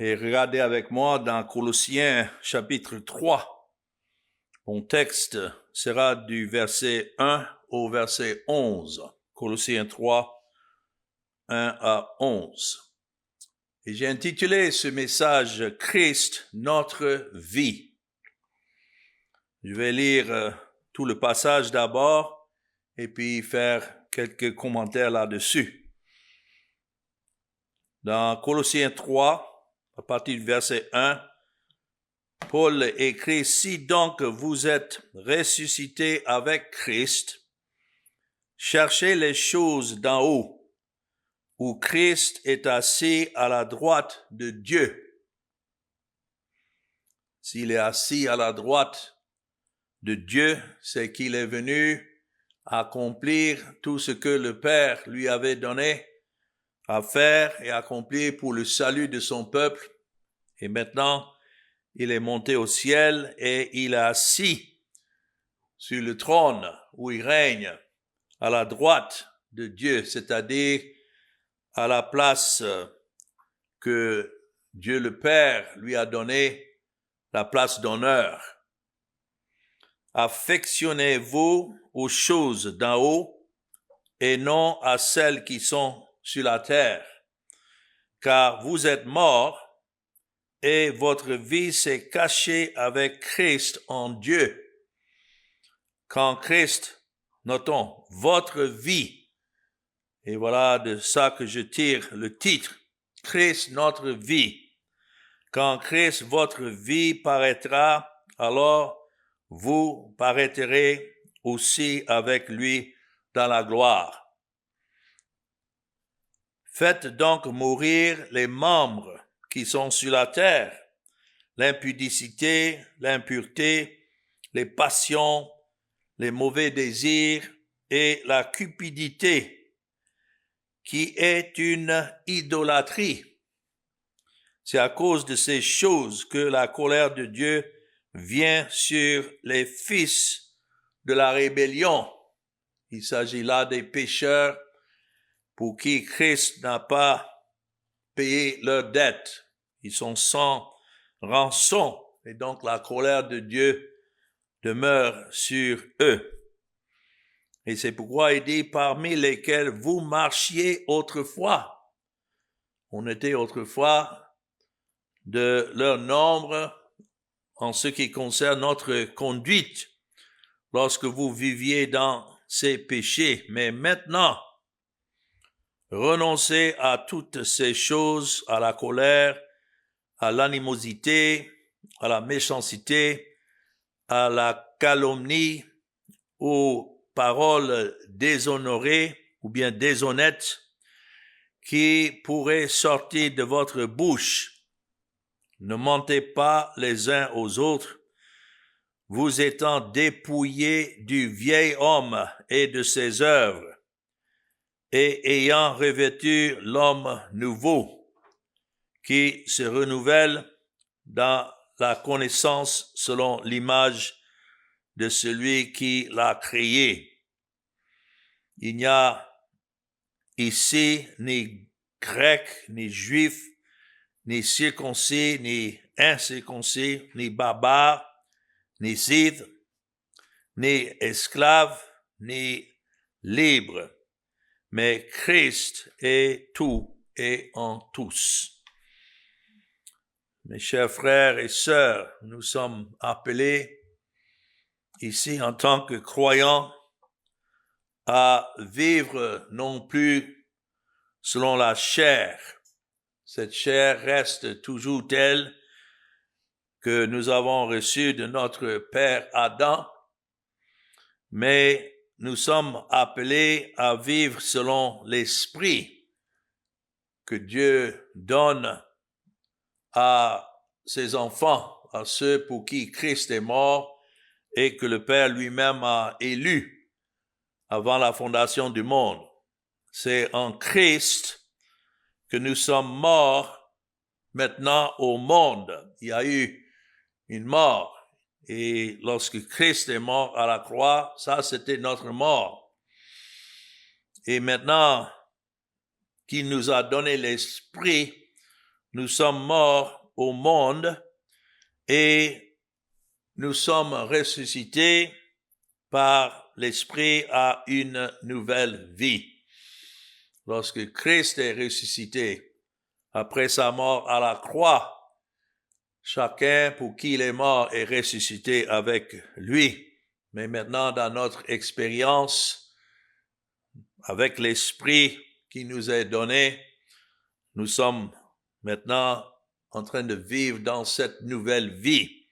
Et regardez avec moi dans Colossiens chapitre 3. Mon texte sera du verset 1 au verset 11. Colossiens 3, 1 à 11. Et j'ai intitulé ce message « Christ, notre vie ». Je vais lire tout le passage d'abord et puis faire quelques commentaires là-dessus. Dans Colossiens 3, à partir du verset 1, Paul écrit « Si donc vous êtes ressuscités avec Christ, cherchez les choses d'en haut, où Christ est assis à la droite de Dieu. » S'il est assis à la droite de Dieu, c'est qu'il est venu accomplir tout ce que le Père lui avait donné à faire et accomplir pour le salut de son peuple. Et maintenant, il est monté au ciel et il est assis sur le trône où il règne à la droite de Dieu, c'est-à-dire à la place que Dieu le Père lui a donnée, la place d'honneur. Affectionnez-vous aux choses d'en haut et non à celles qui sont sur la terre, car vous êtes morts et votre vie s'est cachée avec Christ en Dieu. Quand Christ, notons, votre vie, et voilà de ça que je tire le titre, Christ, notre vie. Quand Christ, votre vie, paraîtra, alors vous paraîtrez aussi avec lui dans la gloire. Faites donc mourir les membres qui sont sur la terre, l'impudicité, l'impureté, les passions, les mauvais désirs et la cupidité, qui est une idolâtrie. C'est à cause de ces choses que la colère de Dieu vient sur les fils de la rébellion. Il s'agit là des pécheurs pour qui Christ n'a pas payé leur dette. Ils sont sans rançon et donc la colère de Dieu demeure sur eux. Et c'est pourquoi il dit, parmi lesquels vous marchiez autrefois. On était autrefois de leur nombre en ce qui concerne notre conduite lorsque vous viviez dans ces péchés. Mais maintenant, renoncez à toutes ces choses, à la colère, à l'animosité, à la méchanceté, à la calomnie, aux paroles déshonorées ou bien déshonnêtes qui pourraient sortir de votre bouche. Ne mentez pas les uns aux autres, vous étant dépouillés du vieil homme et de ses œuvres, et ayant revêtu l'homme nouveau, qui se renouvelle dans la connaissance selon l'image de celui qui l'a créé. Il n'y a ici ni grec, ni juif, ni circoncis, ni incirconcis, ni barbare, ni scythe, ni esclave, ni libre, mais Christ est tout et en tous. Mes chers frères et sœurs, nous sommes appelés ici en tant que croyants à vivre non plus selon la chair. Cette chair reste toujours telle que nous avons reçue de notre père Adam, mais nous sommes appelés à vivre selon l'esprit que Dieu donne à ses enfants, à ceux pour qui Christ est mort et que le Père lui-même a élu avant la fondation du monde. C'est en Christ que nous sommes morts maintenant au monde. Il y a eu une mort. Et lorsque Christ est mort à la croix, ça c'était notre mort. Et maintenant qu'il nous a donné l'esprit, nous sommes morts au monde et nous sommes ressuscités par l'Esprit à une nouvelle vie. Lorsque Christ est ressuscité après sa mort à la croix, chacun pour qui il est mort est ressuscité avec lui. Mais maintenant, dans notre expérience, avec l'Esprit qui nous est donné, nous sommes maintenant en train de vivre dans cette nouvelle vie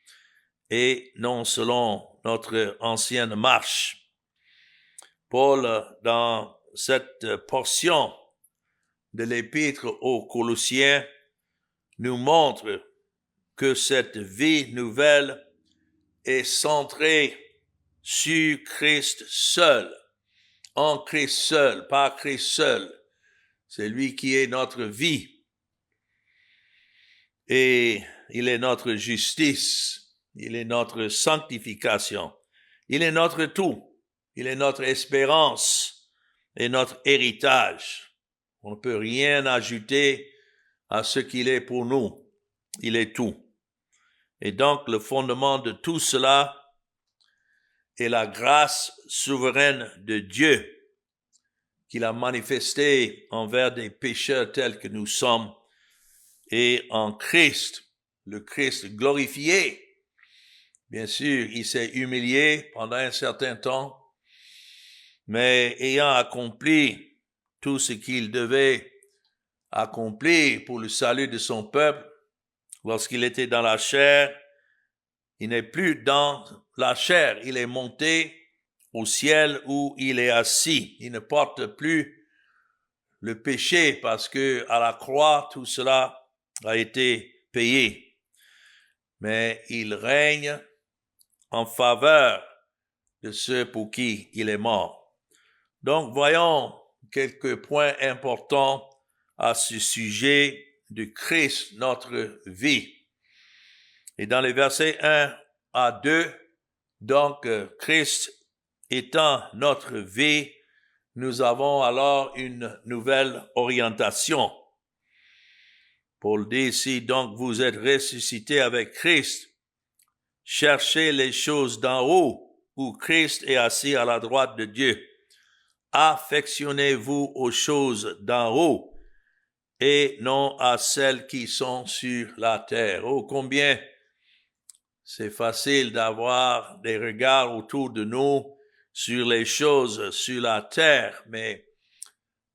et non selon notre ancienne marche. Paul, dans cette portion de l'épître aux Colossiens, nous montre que cette vie nouvelle est centrée sur Christ seul, en Christ seul, par Christ seul. C'est lui qui est notre vie. Et il est notre justice, il est notre sanctification, il est notre tout, il est notre espérance et notre héritage. On ne peut rien ajouter à ce qu'il est pour nous. Il est tout. Et donc, le fondement de tout cela est la grâce souveraine de Dieu qu'il a manifestée envers des pécheurs tels que nous sommes et en Christ, le Christ glorifié. Bien sûr, il s'est humilié pendant un certain temps, mais ayant accompli tout ce qu'il devait accomplir pour le salut de son peuple, lorsqu'il était dans la chair, il n'est plus dans la chair, il est monté au ciel où il est assis. Il ne porte plus le péché parce que à la croix, tout cela a été payé. Mais il règne en faveur de ceux pour qui il est mort. Donc, voyons quelques points importants à ce sujet de Christ, notre vie. Et dans les versets 1 à 2, donc Christ étant notre vie, nous avons alors une nouvelle orientation. Paul dit ici, donc vous êtes ressuscités avec Christ, cherchez les choses d'en haut, où Christ est assis à la droite de Dieu. Affectionnez-vous aux choses d'en haut, et non à celles qui sont sur la terre. Oh, combien c'est facile d'avoir des regards autour de nous sur les choses sur la terre, mais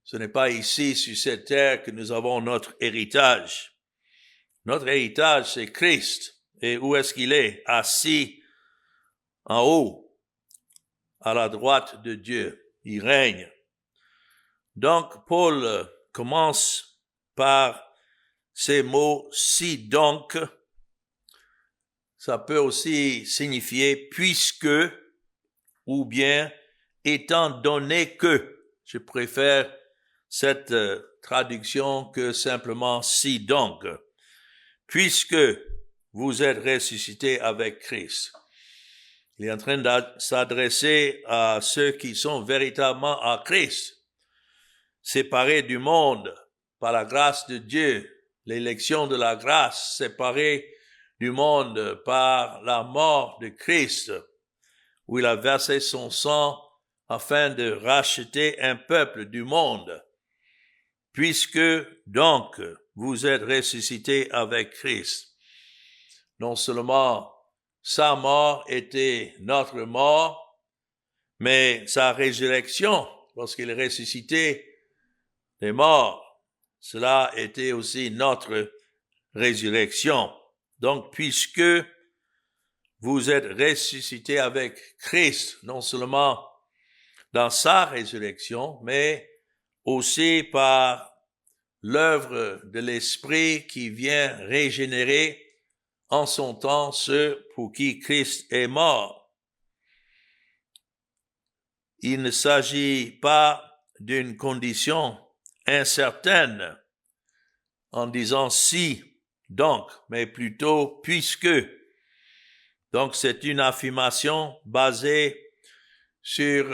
ce n'est pas ici, sur cette terre, que nous avons notre héritage. Notre héritage, c'est Christ. Et où est-ce qu'il est? Assis en haut, à la droite de Dieu. Il règne. Donc, Paul commence par ces mots « si donc ». Ça peut aussi signifier « puisque » ou bien « étant donné que ». Je préfère cette traduction que simplement « si donc ». Puisque vous êtes ressuscités avec Christ. Il est en train de s'adresser à ceux qui sont véritablement en Christ, séparés du monde par la grâce de Dieu, l'élection de la grâce, séparés du monde par la mort de Christ, où il a versé son sang afin de racheter un peuple du monde. Puisque donc vous êtes ressuscités avec Christ. Non seulement sa mort était notre mort, mais sa résurrection, lorsqu'il est ressuscité des morts, cela était aussi notre résurrection. Donc, puisque vous êtes ressuscités avec Christ, non seulement dans sa résurrection, mais aussi par l'œuvre de l'Esprit qui vient régénérer en son temps ceux pour qui Christ est mort. Il ne s'agit pas d'une condition incertaine en disant si, donc, mais plutôt puisque. Donc c'est une affirmation basée sur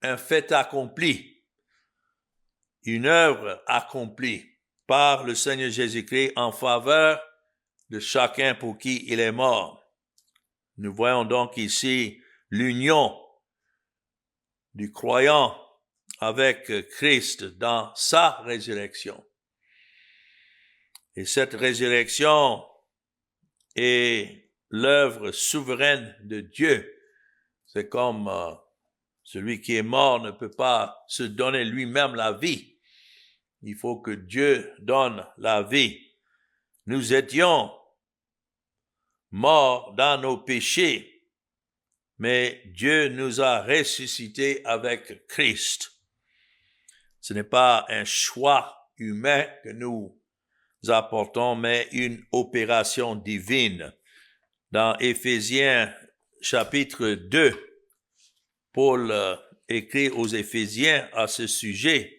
un fait accompli, une œuvre accomplie par le Seigneur Jésus-Christ en faveur de chacun pour qui il est mort. Nous voyons donc ici l'union du croyant avec Christ dans sa résurrection. Et cette résurrection est l'œuvre souveraine de Dieu. C'est comme celui qui est mort ne peut pas se donner lui-même la vie. Il faut que Dieu donne la vie. Nous étions morts dans nos péchés, mais Dieu nous a ressuscités avec Christ. Ce n'est pas un choix humain que nous apportons, mais une opération divine. Dans Éphésiens chapitre 2, Paul écrit aux Éphésiens à ce sujet,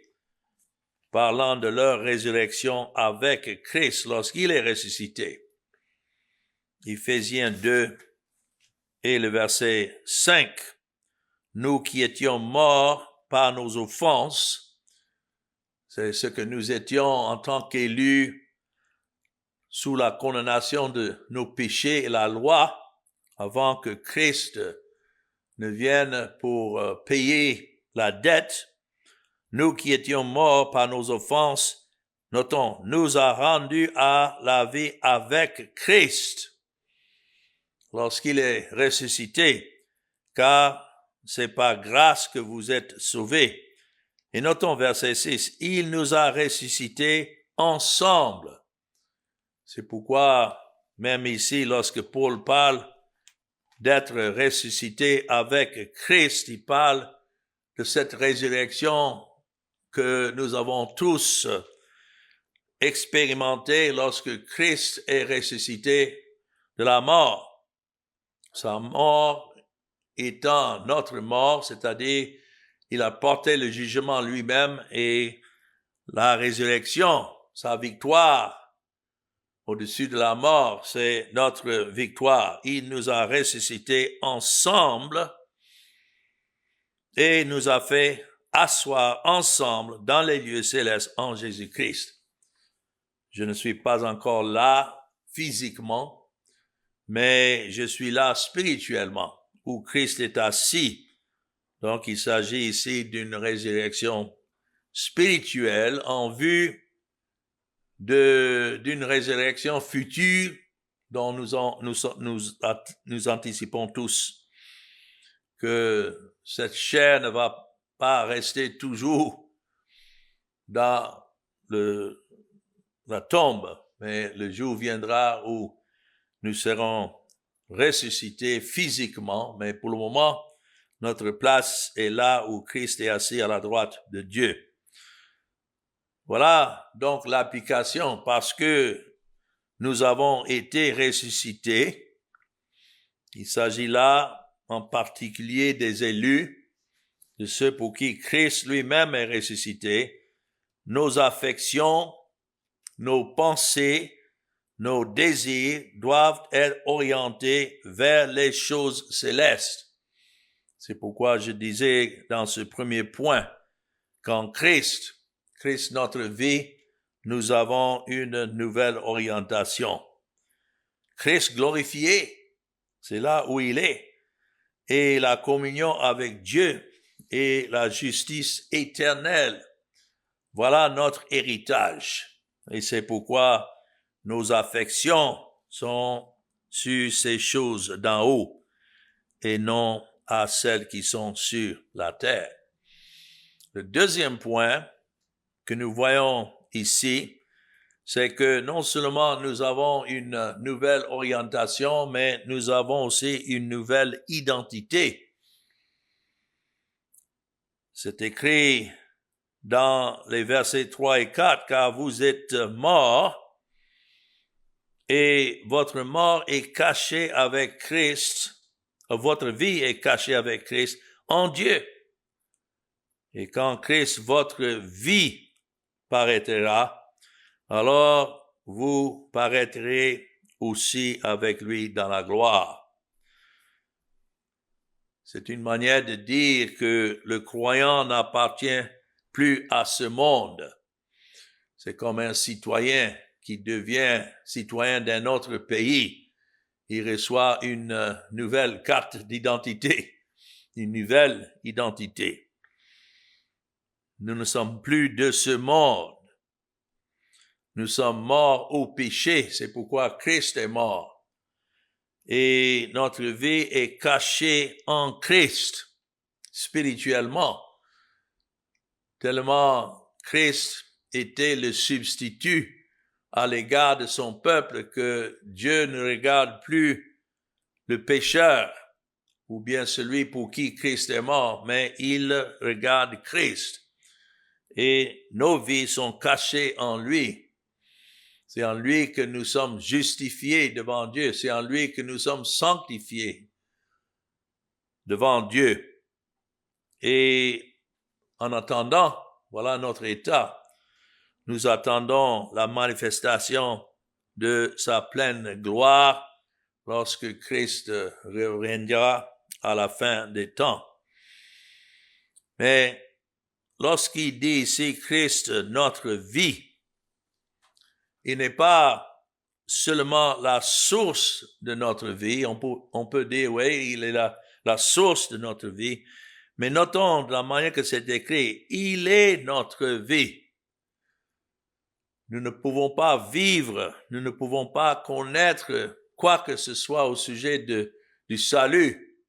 parlant de leur résurrection avec Christ lorsqu'il est ressuscité. Éphésiens 2 et le verset 5. Nous qui étions morts par nos offenses, c'est ce que nous étions en tant qu'élus sous la condamnation de nos péchés et la loi, avant que Christ ne vienne pour payer la dette. Nous qui étions morts par nos offenses, notons, nous a rendus à la vie avec Christ lorsqu'il est ressuscité, car c'est par grâce que vous êtes sauvés. Et notons verset 6, il nous a ressuscités ensemble. C'est pourquoi, même ici, lorsque Paul parle d'être ressuscité avec Christ, il parle de cette résurrection que nous avons tous expérimentée lorsque Christ est ressuscité de la mort. Sa mort étant notre mort, c'est-à-dire il a porté le jugement lui-même, et la résurrection, sa victoire au-dessus de la mort, c'est notre victoire. Il nous a ressuscités ensemble et nous a fait asseoir ensemble dans les lieux célestes en Jésus-Christ. Je ne suis pas encore là physiquement, mais je suis là spirituellement, où Christ est assis. Donc il s'agit ici d'une résurrection spirituelle en vue d'une résurrection future dont nous anticipons tous que cette chair ne va pas rester toujours dans la tombe, mais le jour viendra où nous serons ressuscités physiquement, mais pour le moment, notre place est là où Christ est assis à la droite de Dieu. Voilà donc l'application, parce que nous avons été ressuscités. Il s'agit là en particulier des élus, de ceux pour qui Christ lui-même est ressuscité. Nos affections, nos pensées, nos désirs doivent être orientés vers les choses célestes. C'est pourquoi je disais dans ce premier point, qu'en Christ notre vie, nous avons une nouvelle orientation. Christ glorifié, c'est là où il est, et la communion avec Dieu et la justice éternelle. Voilà notre héritage. Et c'est pourquoi nos affections sont sur ces choses d'en haut et non à celles qui sont sur la terre. Le deuxième point que nous voyons ici, c'est que non seulement nous avons une nouvelle orientation, mais nous avons aussi une nouvelle identité. C'est écrit dans les versets 3 et 4, car vous êtes morts et votre mort est cachée avec Christ, votre vie est cachée avec Christ en Dieu. Et quand Christ, votre vie, paraîtra, alors vous paraîtrez aussi avec lui dans la gloire. C'est une manière de dire que le croyant n'appartient plus à ce monde. C'est comme un citoyen qui devient citoyen d'un autre pays. Il reçoit une nouvelle carte d'identité, une nouvelle identité. Nous ne sommes plus de ce monde. Nous sommes morts au péché, c'est pourquoi Christ est mort. Et notre vie est cachée en Christ, spirituellement. Tellement Christ était le substitut à l'égard de son peuple que Dieu ne regarde plus le pécheur ou bien celui pour qui Christ est mort, mais il regarde Christ. Et nos vies sont cachées en lui. C'est en lui que nous sommes justifiés devant Dieu. C'est en lui que nous sommes sanctifiés devant Dieu. Et en attendant, voilà notre état. Nous attendons la manifestation de sa pleine gloire lorsque Christ reviendra à la fin des temps. Mais lorsqu'il dit ici Christ, notre vie, il n'est pas seulement la source de notre vie. On peut dire, oui, il est la source de notre vie. Mais notons de la manière que c'est écrit, il est notre vie. Nous ne pouvons pas vivre, nous ne pouvons pas connaître quoi que ce soit au sujet du salut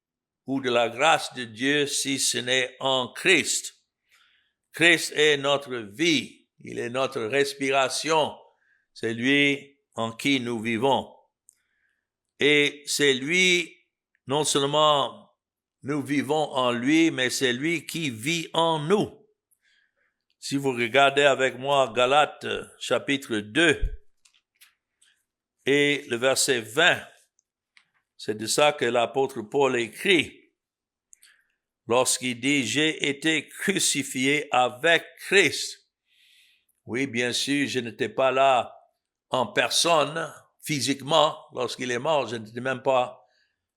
ou de la grâce de Dieu si ce n'est en Christ. Christ est notre vie, il est notre respiration. C'est lui en qui nous vivons. Et c'est lui, non seulement nous vivons en lui, mais c'est lui qui vit en nous. Si vous regardez avec moi Galates chapitre 2 et le verset 20, c'est de ça que l'apôtre Paul écrit. Lorsqu'il dit « J'ai été crucifié avec Christ ». Oui, bien sûr, je n'étais pas là en personne, physiquement, lorsqu'il est mort, je n'étais même pas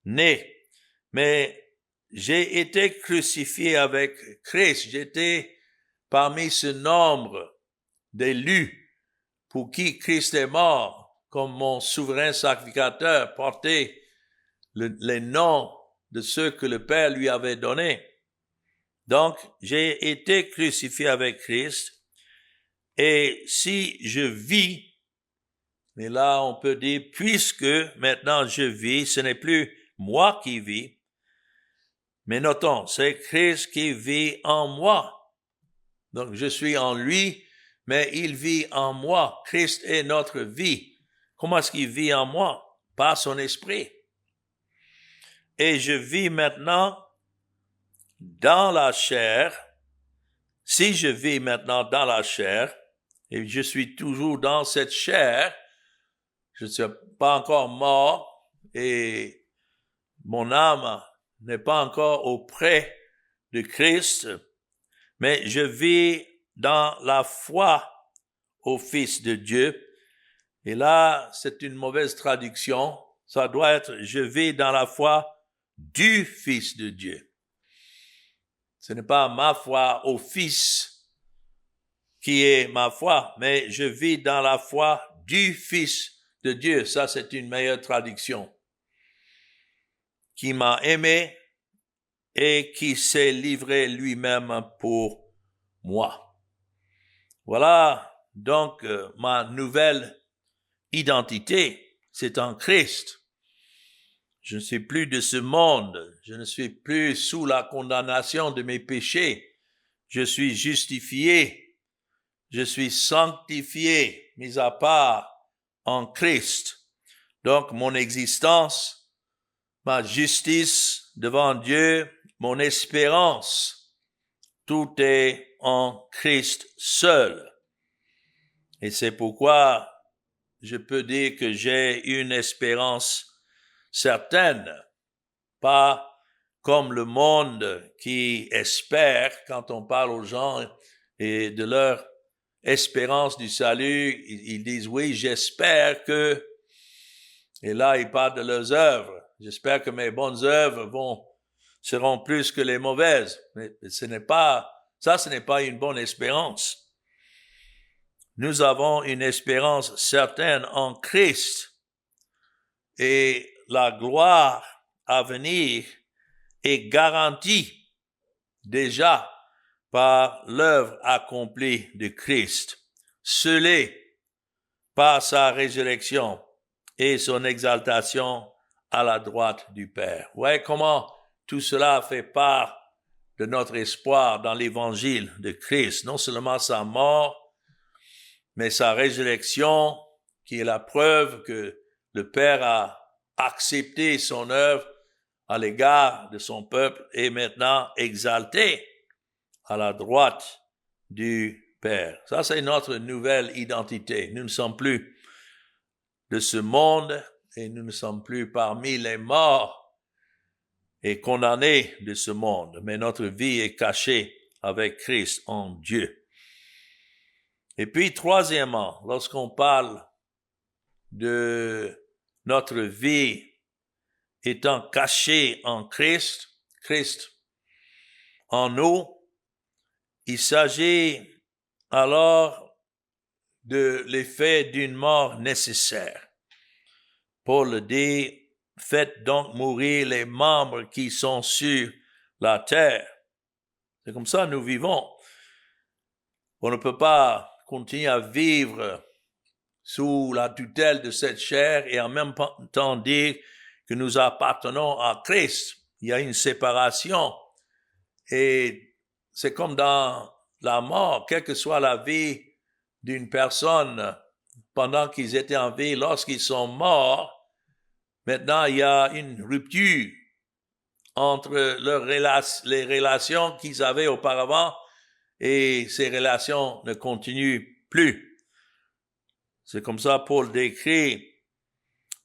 né. Mais j'ai été crucifié avec Christ. J'étais parmi ce nombre d'élus pour qui Christ est mort, comme mon souverain sacrificateur portait les noms de ceux que le Père lui avait donnés. Donc, j'ai été crucifié avec Christ. Et si je vis, mais là, on peut dire, puisque maintenant je vis, ce n'est plus moi qui vis, mais notons, c'est Christ qui vit en moi. Donc, je suis en lui, mais il vit en moi. Christ est notre vie. Comment est-ce qu'il vit en moi? Par son esprit. Et je vis maintenant dans la chair. Si je vis maintenant dans la chair, et je suis toujours dans cette chair, je ne suis pas encore mort et mon âme n'est pas encore auprès de Christ, mais je vis dans la foi au Fils de Dieu. Et là, c'est une mauvaise traduction. Ça doit être « je vis dans la foi du Fils de Dieu ». Ce n'est pas ma foi au Fils qui est ma foi, mais je vis dans la foi du Fils de Dieu. Ça, c'est une meilleure traduction. Qui m'a aimé et qui s'est livré lui-même pour moi. Voilà donc ma nouvelle identité, c'est en Christ. Je ne suis plus de ce monde, je ne suis plus sous la condamnation de mes péchés. Je suis justifié, je suis sanctifié, mis à part en Christ. Donc mon existence, ma justice devant Dieu, mon espérance, tout est en Christ seul. Et c'est pourquoi je peux dire que j'ai une espérance certaine, pas comme le monde qui espère quand on parle aux gens et de leur espérance du salut, ils disent oui, j'espère que, et là ils parlent de leurs œuvres, j'espère que mes bonnes œuvres seront plus que les mauvaises, mais ce n'est pas une bonne espérance. nous avons une espérance certaine en Christ et la gloire à venir est garantie déjà par l'œuvre accomplie de Christ, scellée par sa résurrection et son exaltation à la droite du Père. Vous voyez comment tout cela fait part de notre espoir dans l'évangile de Christ, non seulement sa mort, mais sa résurrection, qui est la preuve que le Père a accepté son œuvre à l'égard de son peuple et maintenant exalté à la droite du Père. Ça, c'est notre nouvelle identité. Nous ne sommes plus de ce monde et nous ne sommes plus parmi les morts et condamnés de ce monde, mais notre vie est cachée avec Christ en Dieu. Et puis, troisièmement, lorsqu'on parle de notre vie étant cachée en Christ, Christ en nous, il s'agit alors de l'effet d'une mort nécessaire. Paul dit, faites donc mourir les membres qui sont sur la terre. C'est comme ça que nous vivons. On ne peut pas continuer à vivre sous la tutelle de cette chair et en même temps dire que nous appartenons à Christ. Il y a une séparation et c'est comme dans la mort, quelle que soit la vie d'une personne pendant qu'ils étaient en vie, lorsqu'ils sont morts, maintenant il y a une rupture entre les relations qu'ils avaient auparavant et ces relations ne continuent plus. C'est comme ça Paul décrit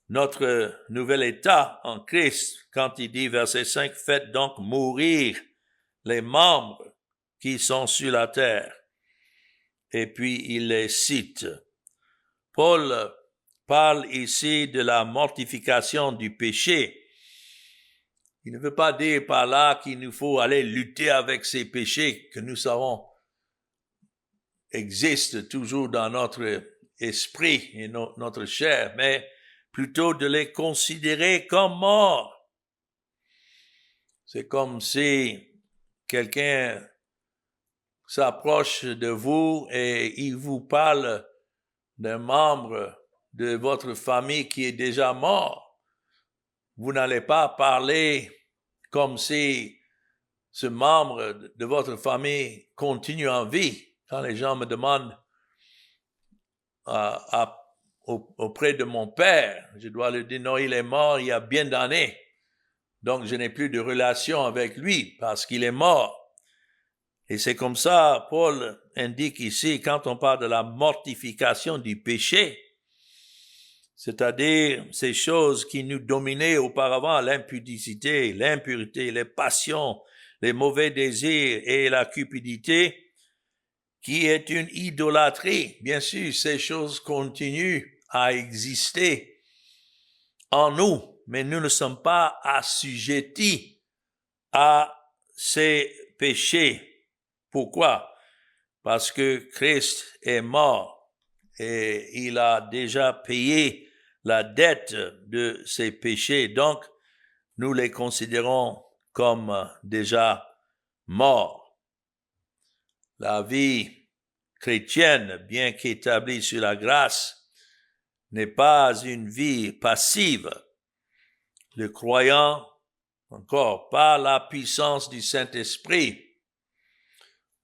notre nouvel état en Christ quand il dit, verset 5, « Faites donc mourir les membres qui sont sur la terre. » Et puis il les cite. Paul parle ici de la mortification du péché. Il ne veut pas dire par là qu'il nous faut aller lutter avec ces péchés que nous savons existent toujours dans notre esprit et notre chair, mais plutôt de les considérer comme morts. C'est comme si quelqu'un s'approche de vous et il vous parle d'un membre de votre famille qui est déjà mort. Vous n'allez pas parler comme si ce membre de votre famille continue en vie. Quand les gens me demandent auprès de mon père, je dois leur dire non, il est mort il y a bien d'années. Donc je n'ai plus de relation avec lui parce qu'il est mort. Et c'est comme ça, Paul indique ici, quand on parle de la mortification du péché, c'est-à-dire ces choses qui nous dominaient auparavant, l'impudicité, l'impureté, les passions, les mauvais désirs et la cupidité, qui est une idolâtrie. Bien sûr, ces choses continuent à exister en nous, mais nous ne sommes pas assujettis à ces péchés. Pourquoi? Parce que Christ est mort et il a déjà payé la dette de ses péchés. Donc, nous les considérons comme déjà morts. La vie chrétienne, bien qu'établie sur la grâce, n'est pas une vie passive. Le croyant, encore par la puissance du Saint-Esprit,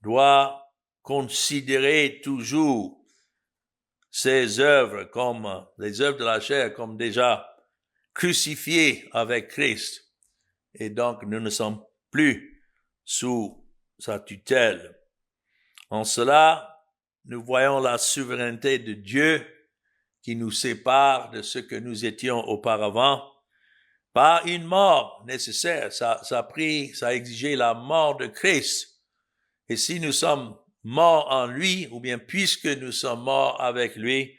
doit considérer toujours ses œuvres comme les œuvres de la chair comme déjà crucifiées avec Christ. Et donc, nous ne sommes plus sous sa tutelle. En cela, nous voyons la souveraineté de Dieu qui nous sépare de ce que nous étions auparavant par une mort nécessaire. Ça a exigé la mort de Christ. Et si nous sommes morts en lui, ou bien puisque nous sommes morts avec lui,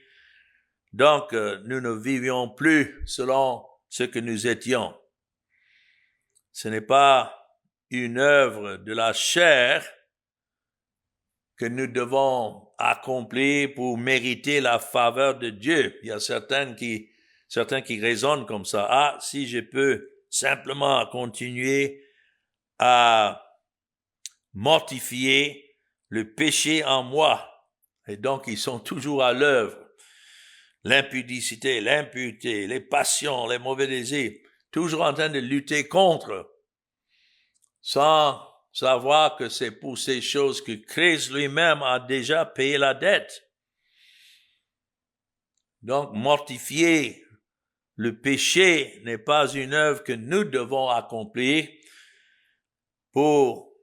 donc nous ne vivions plus selon ce que nous étions. Ce n'est pas une œuvre de la chair que nous devons accomplir pour mériter la faveur de Dieu. Il y a certains qui raisonnent comme ça. Ah, si je peux simplement continuer à mortifier le péché en moi. Et donc, ils sont toujours à l'œuvre. L'impudicité, l'impureté, les passions, les mauvais désirs, toujours en train de lutter contre, sans savoir que c'est pour ces choses que Christ lui-même a déjà payé la dette. Donc, mortifier le péché n'est pas une œuvre que nous devons accomplir pour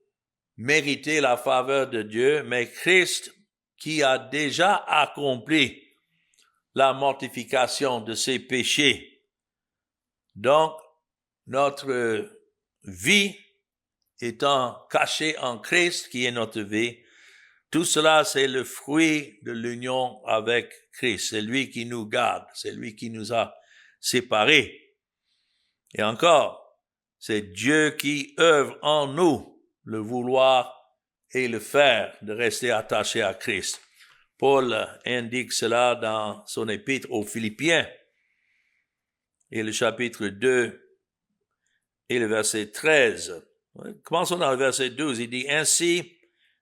mériter la faveur de Dieu, mais Christ qui a déjà accompli la mortification de ses péchés. Donc, notre vie étant cachée en Christ, qui est notre vie, tout cela, c'est le fruit de l'union avec Christ. C'est lui qui nous garde, c'est lui qui nous a séparés. Et encore, c'est Dieu qui œuvre en nous le vouloir et le faire de rester attaché à Christ. Paul indique cela dans son épître aux Philippiens et le chapitre 2 et le verset 13. Commençons dans le verset 12. Il dit, « Ainsi,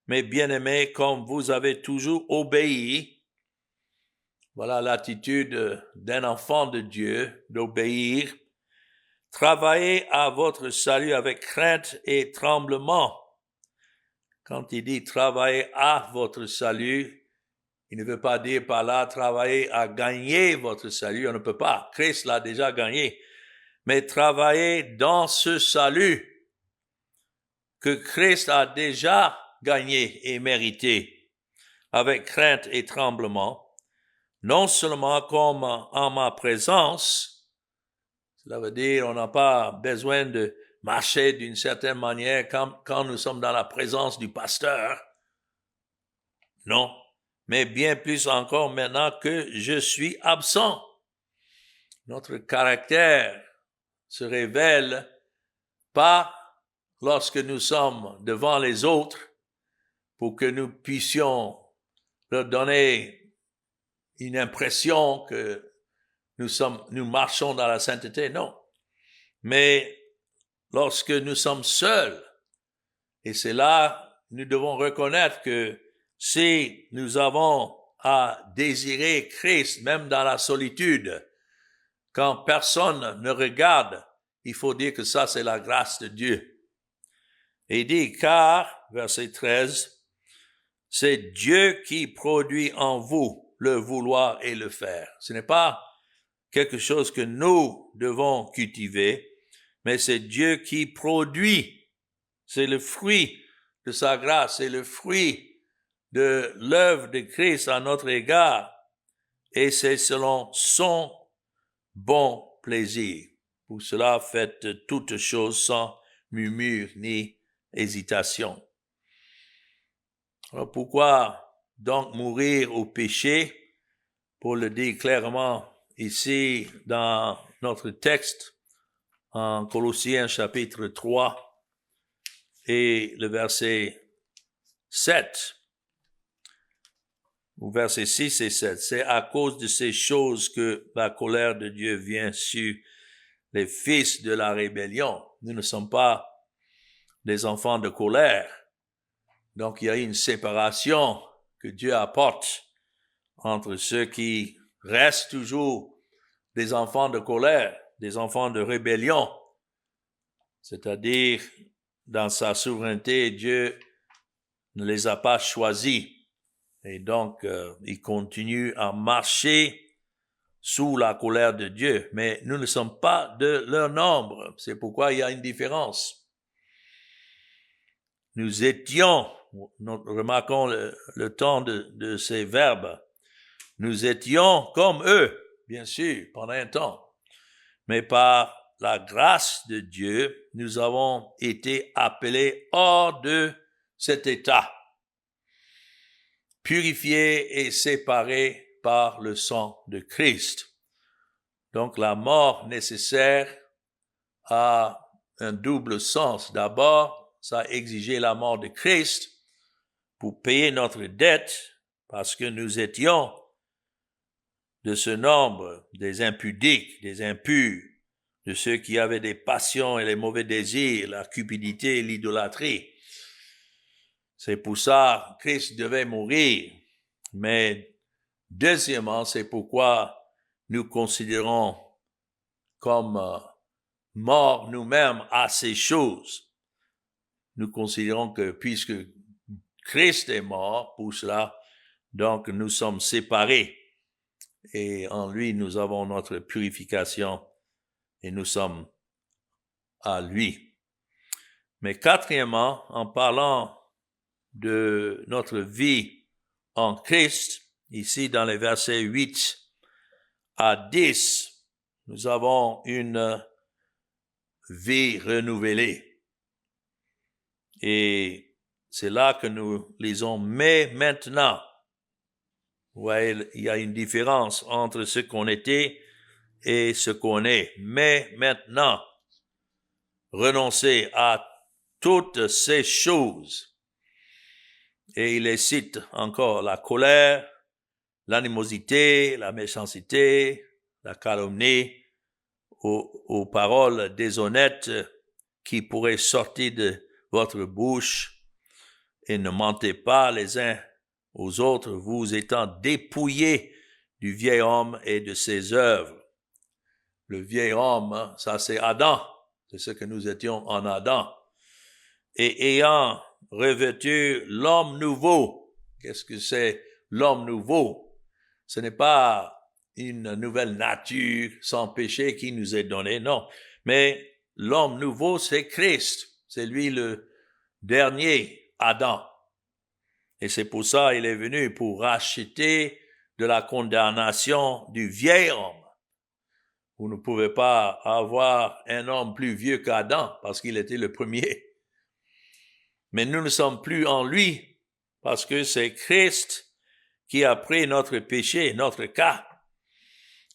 mes bien-aimés, comme vous avez toujours obéi, voilà l'attitude d'un enfant de Dieu, d'obéir, travaillez à votre salut avec crainte et tremblement. » Quand il dit « travaillez à votre salut », il ne veut pas dire par là « travaillez à gagner votre salut ». On ne peut pas. Christ l'a déjà gagné. Mais travaillez dans ce salut que Christ a déjà gagné et mérité, avec crainte et tremblement, non seulement comme en ma présence, cela veut dire on n'a pas besoin de marcher d'une certaine manière quand nous sommes dans la présence du pasteur, non, mais bien plus encore maintenant que je suis absent. Notre caractère se révèle pas lorsque nous sommes devant les autres pour que nous puissions leur donner une impression que nous marchons dans la sainteté, non. Mais lorsque nous sommes seuls, et c'est là, nous devons reconnaître que si nous avons à désirer Christ, même dans la solitude, quand personne ne regarde, il faut dire que ça, c'est la grâce de Dieu. Et il dit, car, verset 13, c'est Dieu qui produit en vous le vouloir et le faire. Ce n'est pas quelque chose que nous devons cultiver, mais c'est Dieu qui produit. C'est le fruit de sa grâce, c'est le fruit de l'œuvre de Christ à notre égard, et c'est selon son bon plaisir. Pour cela, faites toutes choses sans murmure ni hésitation. Alors pourquoi donc mourir au péché? Pour le dire clairement ici dans notre texte, en Colossiens chapitre 3 et le verset 7, ou verset 6 et 7, c'est à cause de ces choses que la colère de Dieu vient sur les fils de la rébellion. Nous ne sommes pas des enfants de colère. Donc il y a une séparation que Dieu apporte entre ceux qui restent toujours des enfants de colère, des enfants de rébellion. C'est-à-dire, dans sa souveraineté, Dieu ne les a pas choisis. Et donc, ils continuent à marcher sous la colère de Dieu. Mais nous ne sommes pas de leur nombre. C'est pourquoi il y a une différence. Nous étions, remarquons le temps de ces verbes, nous étions comme eux, bien sûr, pendant un temps. Mais par la grâce de Dieu, nous avons été appelés hors de cet état, purifiés et séparés par le sang de Christ. Donc la mort nécessaire a un double sens. D'abord, ça a exigé la mort de Christ pour payer notre dette, parce que nous étions de ce nombre des impudiques, des impurs, de ceux qui avaient des passions et les mauvais désirs, la cupidité et l'idolâtrie. C'est pour ça que Christ devait mourir. Mais deuxièmement, c'est pourquoi nous considérons comme morts nous-mêmes à ces choses. Nous considérons que puisque Christ est mort pour cela, donc nous sommes séparés. Et en lui, nous avons notre purification et nous sommes à lui. Mais quatrièmement, en parlant de notre vie en Christ, ici dans les versets 8 à 10, nous avons une vie renouvelée. Et c'est là que nous lisons « mais maintenant ». Vous voyez, il y a une différence entre ce qu'on était et ce qu'on est. Mais maintenant, renoncez à toutes ces choses. Et il les cite encore, la colère, l'animosité, la méchanceté, la calomnie, aux paroles déshonnêtes qui pourraient sortir de votre bouche, et ne mentez pas les uns aux autres, vous étant dépouillés du vieil homme et de ses œuvres. Le vieil homme, ça c'est Adam, c'est ce que nous étions en Adam. Et ayant revêtu l'homme nouveau, qu'est-ce que c'est l'homme nouveau? Ce n'est pas une nouvelle nature sans péché qui nous est donnée, non. Mais l'homme nouveau, c'est Christ. C'est lui le dernier Adam. Et c'est pour ça qu'il est venu pour racheter de la condamnation du vieil homme. Vous ne pouvez pas avoir un homme plus vieux qu'Adam parce qu'il était le premier. Mais nous ne sommes plus en lui parce que c'est Christ qui a pris notre péché, notre cas.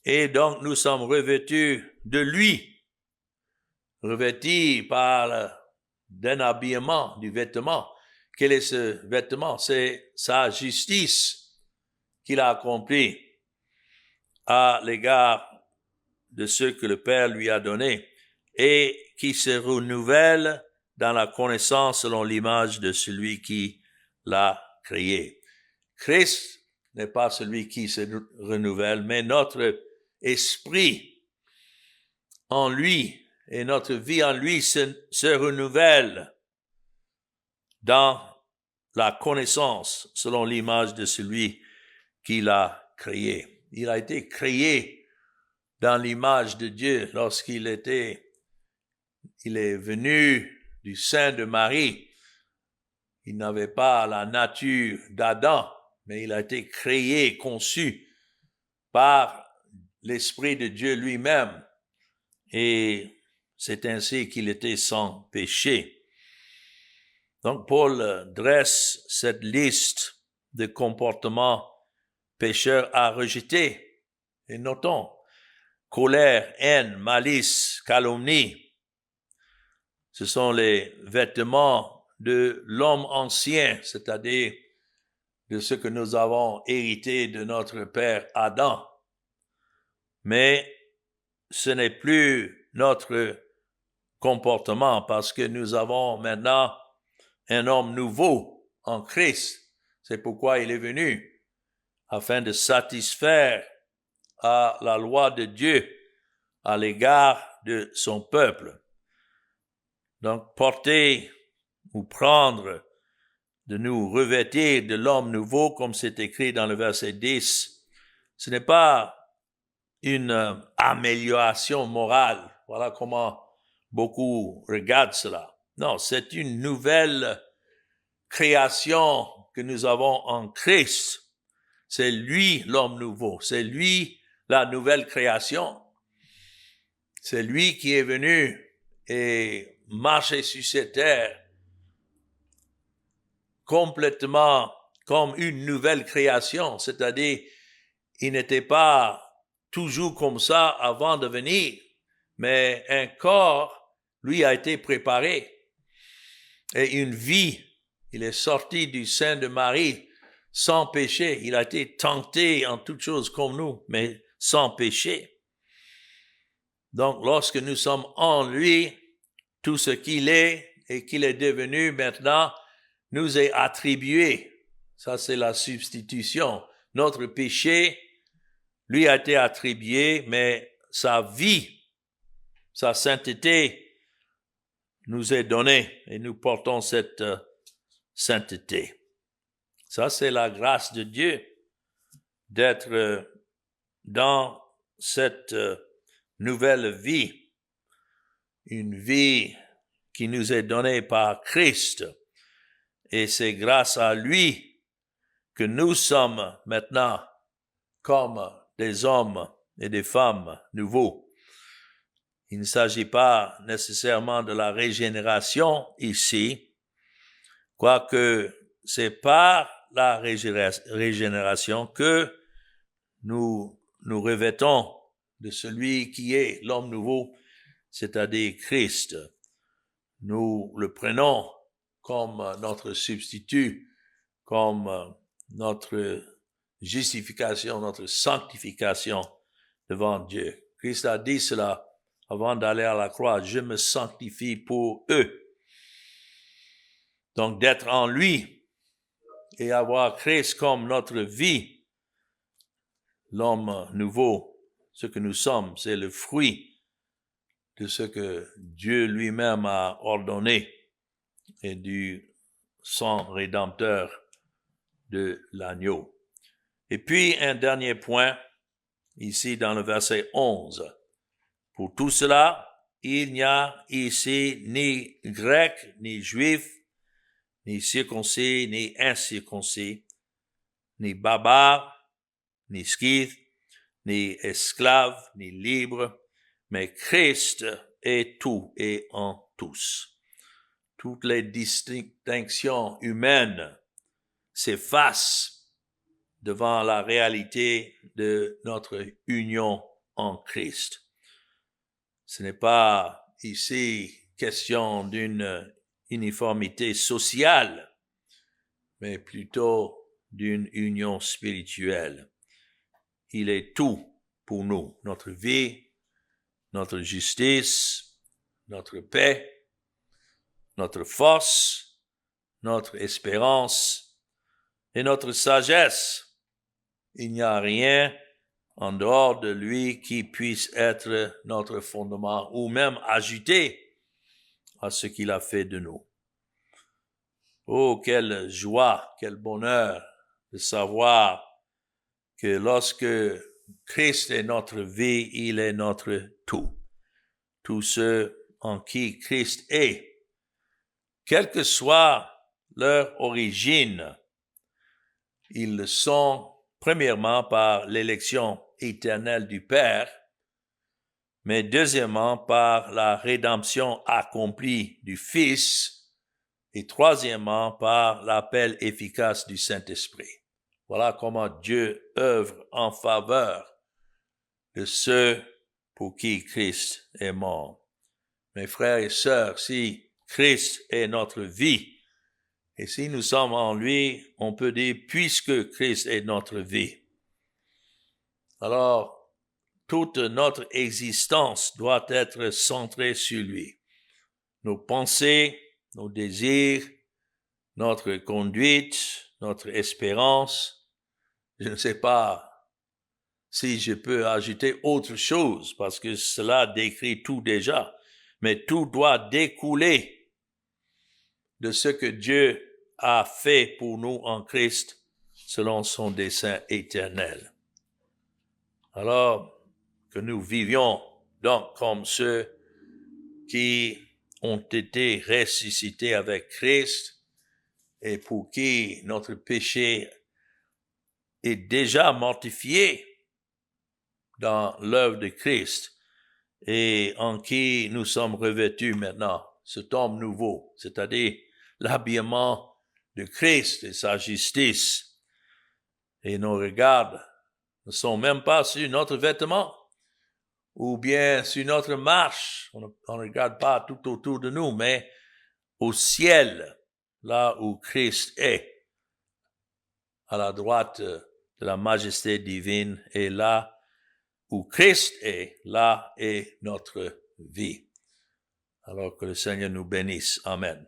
Et donc nous sommes revêtus de lui, revêtis par d'un habillement, du vêtement. Quel est ce vêtement? C'est sa justice qu'il a accomplie à l'égard de ceux que le Père lui a donnés et qui se renouvelle dans la connaissance selon l'image de celui qui l'a créé. Christ n'est pas celui qui se renouvelle, mais notre esprit en lui et notre vie en lui se renouvelle dans la connaissance selon l'image de celui qui l'a créé. Il a été créé dans l'image de Dieu lorsqu'il est venu du sein de Marie. Il n'avait pas la nature d'Adam, mais il a été créé, conçu par l'Esprit de Dieu lui-même. Et c'est ainsi qu'il était sans péché. Donc Paul dresse cette liste de comportements pécheurs à rejeter. Et notons, colère, haine, malice, calomnie, ce sont les vêtements de l'homme ancien, c'est-à-dire de ce que nous avons hérité de notre père Adam. Mais ce n'est plus notre comportement parce que nous avons maintenant un homme nouveau en Christ. C'est pourquoi il est venu, afin de satisfaire à la loi de Dieu à l'égard de son peuple. Donc, porter ou prendre, de nous revêtir de l'homme nouveau, comme c'est écrit dans le verset 10, ce n'est pas une amélioration morale. Voilà comment beaucoup regardent cela. Non, c'est une nouvelle création que nous avons en Christ. C'est lui l'homme nouveau, c'est lui la nouvelle création. C'est lui qui est venu et marché sur cette terre complètement comme une nouvelle création, c'est-à-dire il n'était pas toujours comme ça avant de venir, mais un corps lui a été préparé et une vie Il est sorti du sein de Marie sans péché. Il a été tenté en toutes choses comme nous, mais sans péché. Donc, lorsque nous sommes en lui, tout ce qu'il est et qu'il est devenu maintenant nous est attribué. Ça, c'est la substitution. Notre péché lui a été attribué, mais sa vie, sa sainteté nous est donnée et nous portons cette sainteté. Ça, c'est la grâce de Dieu d'être dans cette nouvelle vie, une vie qui nous est donnée par Christ. Et c'est grâce à lui que nous sommes maintenant comme des hommes et des femmes nouveaux. Il ne s'agit pas nécessairement de la régénération ici, quoique c'est par la régénération que nous nous revêtons de celui qui est l'homme nouveau, c'est-à-dire Christ. Nous le prenons comme notre substitut, comme notre justification, notre sanctification devant Dieu. Christ a dit cela avant d'aller à la croix, je me sanctifie pour eux. Donc d'être en lui et avoir Christ comme notre vie, l'homme nouveau, ce que nous sommes, c'est le fruit de ce que Dieu lui-même a ordonné et du sang rédempteur de l'agneau. Et puis un dernier point, ici dans le verset 11. Pour tout cela, il n'y a ici ni grec, ni juif, ni circoncis, ni incirconcis, ni barbare, ni scythe, ni esclave, ni libre, mais Christ est tout et en tous. Toutes les distinctions humaines s'effacent devant la réalité de notre union en Christ. Ce n'est pas ici question d'une uniformité sociale, mais plutôt d'une union spirituelle. Il est tout pour nous, notre vie, notre justice, notre paix, notre force, notre espérance et notre sagesse. Il n'y a rien en dehors de lui qui puisse être notre fondement ou même ajouter à ce qu'il a fait de nous. Oh, quelle joie, quel bonheur de savoir que lorsque Christ est notre vie, il est notre tout. Tous ceux en qui Christ est, quelle que soit leur origine, ils le sont premièrement par l'élection éternelle du Père, mais deuxièmement par la rédemption accomplie du Fils, et troisièmement par l'appel efficace du Saint-Esprit. Voilà comment Dieu œuvre en faveur de ceux pour qui Christ est mort. Mes frères et sœurs, si Christ est notre vie, et si nous sommes en lui, on peut dire puisque Christ est notre vie. Alors, toute notre existence doit être centrée sur lui. Nos pensées, nos désirs, notre conduite, notre espérance. Je ne sais pas si je peux ajouter autre chose parce que cela décrit tout déjà, mais tout doit découler de ce que Dieu a fait pour nous en Christ selon son dessein éternel. Alors que nous vivions donc comme ceux qui ont été ressuscités avec Christ et pour qui notre péché est déjà mortifié dans l'œuvre de Christ et en qui nous sommes revêtus maintenant, cet homme nouveau, c'est-à-dire l'habillement de Christ et sa justice. Et nos regards ne sont même pas sur notre vêtement ou bien sur notre marche. On ne regarde pas tout autour de nous, mais au ciel, là où Christ est, à la droite de la majesté divine, et là où Christ est, là est notre vie. Alors que le Seigneur nous bénisse. Amen.